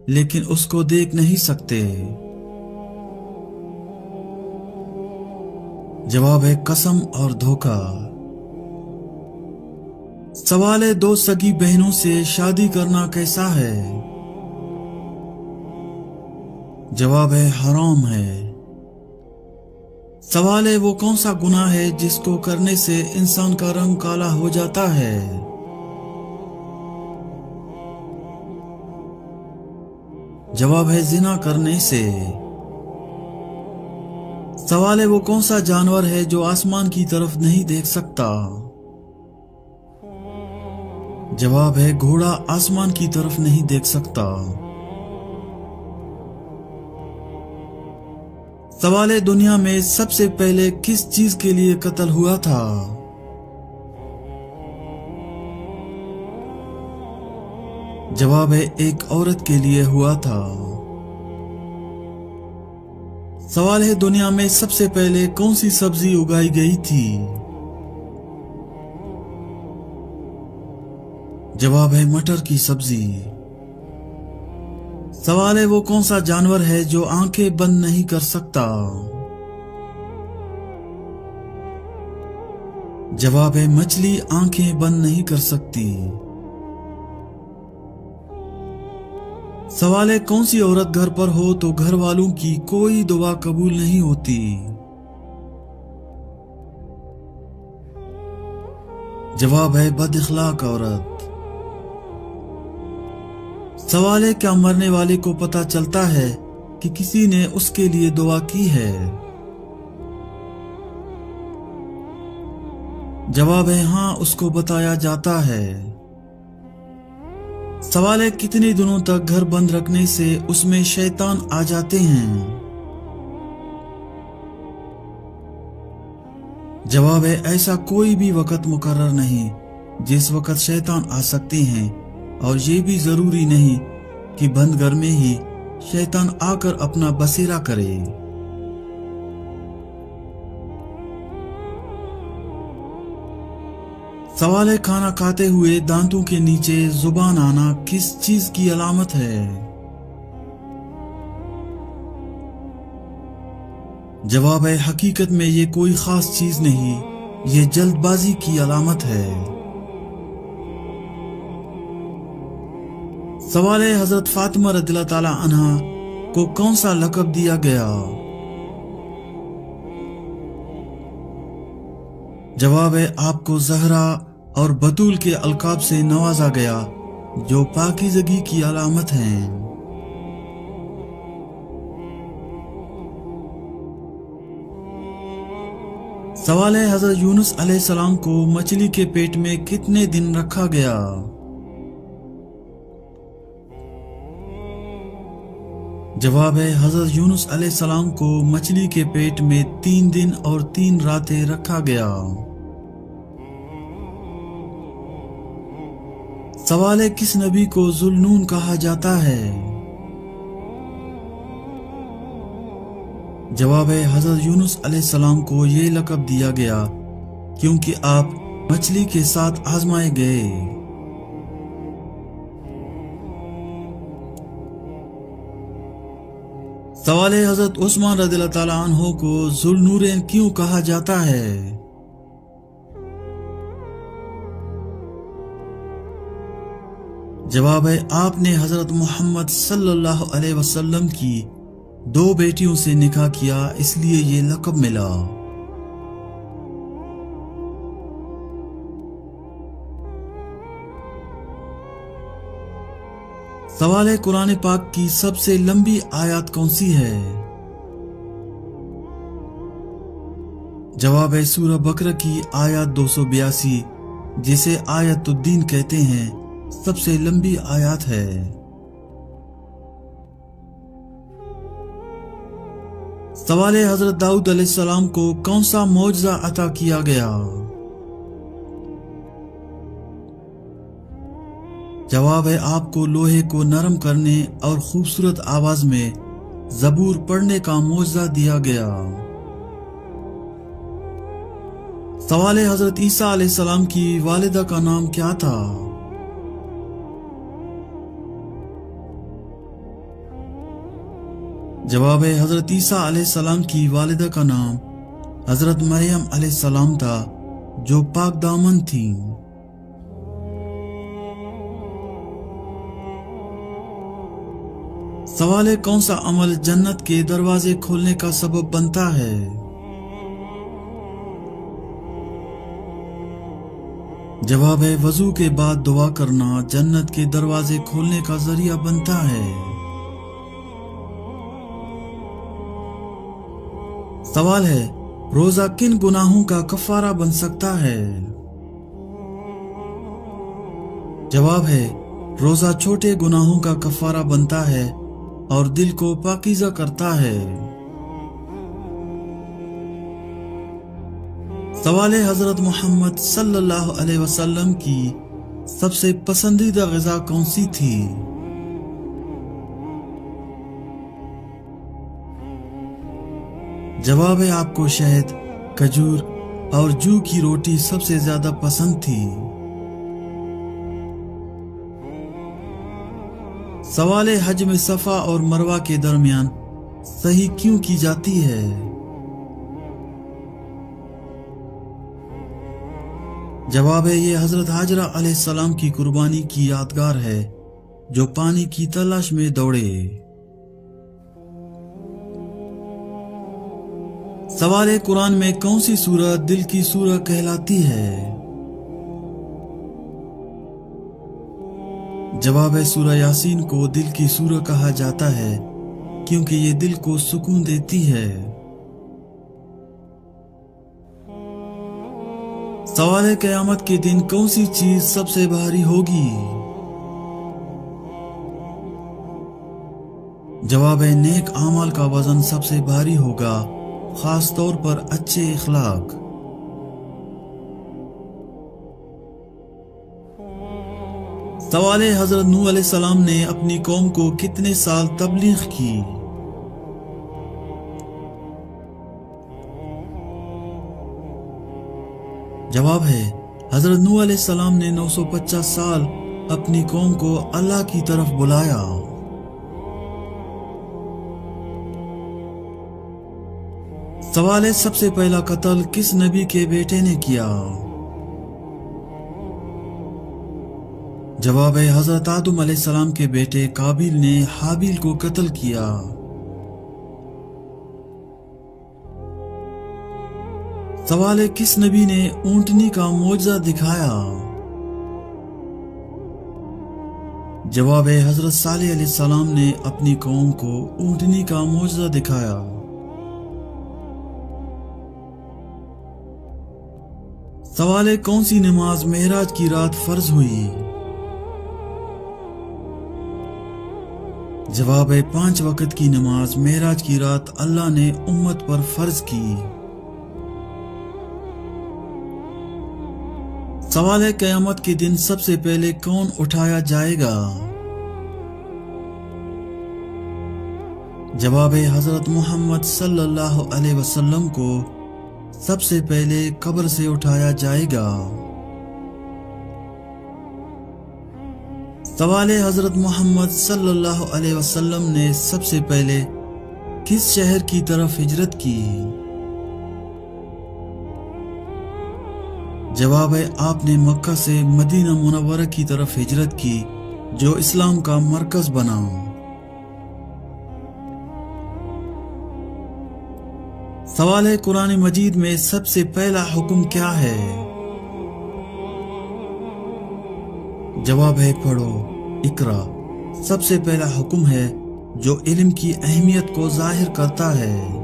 लेकिन उसको देख नहीं सकते। जवाब है कसम और धोखा। सवाल है दो सगी बहनों से शादी करना कैसा है? जवाब है हराम है। सवाल है वो कौन सा गुनाह है जिसको करने से इंसान का रंग काला हो जाता है? जवाब है जिना करने से। सवाल है वो कौन सा जानवर है जो आसमान की तरफ नहीं देख सकता? जवाब है घोड़ा आसमान की तरफ नहीं देख सकता। सवाल है दुनिया में सबसे पहले किस चीज के लिए कत्ल हुआ था? जवाब है एक औरत के लिए हुआ था। सवाल है दुनिया में सबसे पहले कौन सी सब्जी उगाई गई थी? जवाब है मटर की सब्जी। सवाल है वो कौन सा जानवर है जो आंखें बंद नहीं कर सकता? जवाब है मछली आंखें बंद नहीं कर सकती। सवाल है कौन सी औरत घर पर हो तो घर वालों की कोई दुआ कबूल नहीं होती? जवाब है बदअखलाक औरत। सवाल है क्या मरने वाले को पता चलता है कि किसी ने उसके लिए दुआ की है? जवाब है हाँ, उसको बताया जाता है। सवाल है कितने दिनों तक घर बंद रखने से उसमें शैतान आ जाते हैं? जवाब है ऐसा कोई भी वक्त मुकर्रर नहीं जिस वक्त शैतान आ सकते हैं, और ये भी जरूरी नहीं कि बंद घर में ही शैतान आकर अपना बसेरा करे। सवाल है खाना खाते हुए दांतों के नीचे जुबान आना किस चीज की अलामत है? जवाब है हकीकत में ये कोई खास चीज नहीं, ये जल्दबाजी की अलामत है। सवाल है हजरत फातिमा रज़ियल्लाहु ताला अन्हा को कौन सा लक़ब दिया गया? जवाब है आपको ज़हरा और बतूल के अलकाब से नवाजा गया जो पाकीज़गी की अलामत हैं। सवाल है हजरत यूनुस अलैहिस्सलाम को मछली के पेट में कितने दिन रखा गया? जवाब है हजरत यूनुस अलैहिस्सलाम को मछली के पेट में 3 दिन और 3 रातें रखा गया। सवाल है किस नबी को जुल्नून कहा जाता है? जवाब है हजरत यूनुस अलैहिस्सलाम को ये लक़ब दिया गया क्योंकि आप मछली के साथ आजमाए गए। सवाल है हजरत उस्मान रज़ियल्लाहु ताला अन्हु को जुल्नूरैन क्यों कहा जाता है? जवाब है आपने हजरत मोहम्मद सल्लल्लाहु अलैहि वसल्लम की 2 बेटियों से निकाह किया, इसलिए ये लक़ब मिला। सवाल है कुरान पाक की सबसे लंबी आयत कौन सी है? जवाब है सूरह बकरा की आयत 282 जिसे आयतुद्दीन कहते हैं, सबसे लंबी आयत है। सवाल है हजरत दाऊद अलैहिस्सलाम को कौन सा मौजज़ा अता किया गया? जवाब है आपको लोहे को नरम करने और खूबसूरत आवाज में ज़बूर पढ़ने का मौजज़ा दिया गया। सवाल है हजरत ईसा अलैहिस्सलाम की वालिदा का नाम क्या था? जवाब है, हजरत ईसा अलैहिस्सलाम की वालिदा का नाम हजरत मरियम अलैहिस्सलाम था, जो पाक दामन थी। सवाल है, कौन सा अमल जन्नत के दरवाजे खोलने का सबब बनता है? जवाब है, वजू के बाद दुआ करना जन्नत के दरवाजे खोलने का जरिया बनता है। सवाल है, रोजा किन गुनाहों का कफारा बन सकता है? जवाब है, रोजा छोटे गुनाहों का कफारा बनता है और दिल को पाकीज़ा करता है। सवाल है, हजरत मोहम्मद सल्लल्लाहु अलैहि वसल्लम की सबसे पसंदीदा ग़िज़ा कौन सी थी? जवाब है, आपको शहद, खजूर और जू की रोटी सबसे ज्यादा पसंद थी। सवाल है, हज में सफा और मरवा के दरमियान सही क्यों की जाती है? जवाब है, ये हजरत हाजरा अलैहिस्सलाम की कुर्बानी की यादगार है, जो पानी की तलाश में दौड़े। सवाल है, कुरान में कौन सी सूरह दिल की सूरह कहलाती है? जवाब है, सूरह यासीन को दिल की सूरह कहा जाता है क्योंकि ये दिल को सुकून देती है। सवाल है, क़यामत के दिन कौन सी चीज सबसे भारी होगी? जवाब है, नेक आमाल का वजन सबसे भारी होगा, खास तौर पर अच्छे इखलाक। सवाल है, हजरत नूह अलैहिस्सलाम ने अपनी कौम को कितने साल तबलीग की? जवाब है, हजरत नूह अलैहिस्सलाम ने 950 साल अपनी कौम को अल्लाह की तरफ बुलाया। सवाल है, सबसे पहला कत्ल किस नबी के बेटे ने किया? जवाब है, हजरत आदम अलैहिस्सलाम के बेटे काबिल ने हाबिल को कत्ल किया। सवाल है, किस नबी ने ऊंटनी का मोजा दिखाया? जवाब है, हजरत सालेह अलैहिस्सलाम ने अपनी कौम को ऊंटनी का मोजा दिखाया। सवाल है, कौन सी नमाज मेराज की रात फर्ज हुई? जवाब है, 5 वक्त की नमाज मेराज की रात अल्लाह ने उम्मत पर फर्ज की। सवाल है, क़यामत के दिन सबसे पहले कौन उठाया जाएगा? जवाब है, हजरत मोहम्मद सल्लल्लाहु अलैहि वसल्लम को सबसे पहले कब्र से उठाया जाएगा। सवाल है, हजरत मोहम्मद सल्लल्लाहु अलैहि वसल्लम ने सबसे पहले किस शहर की तरफ हिजरत की? जवाब है, आपने मक्का से मदीना मुनव्वरा की तरफ हिजरत की, जो इस्लाम का मरकज बना। सवाल है, कुरान मजीद में सबसे पहला हुक्म क्या है? जवाब है, पढ़ो, इकरा। सबसे पहला हुक्म है जो इल्म की अहमियत को जाहिर करता है।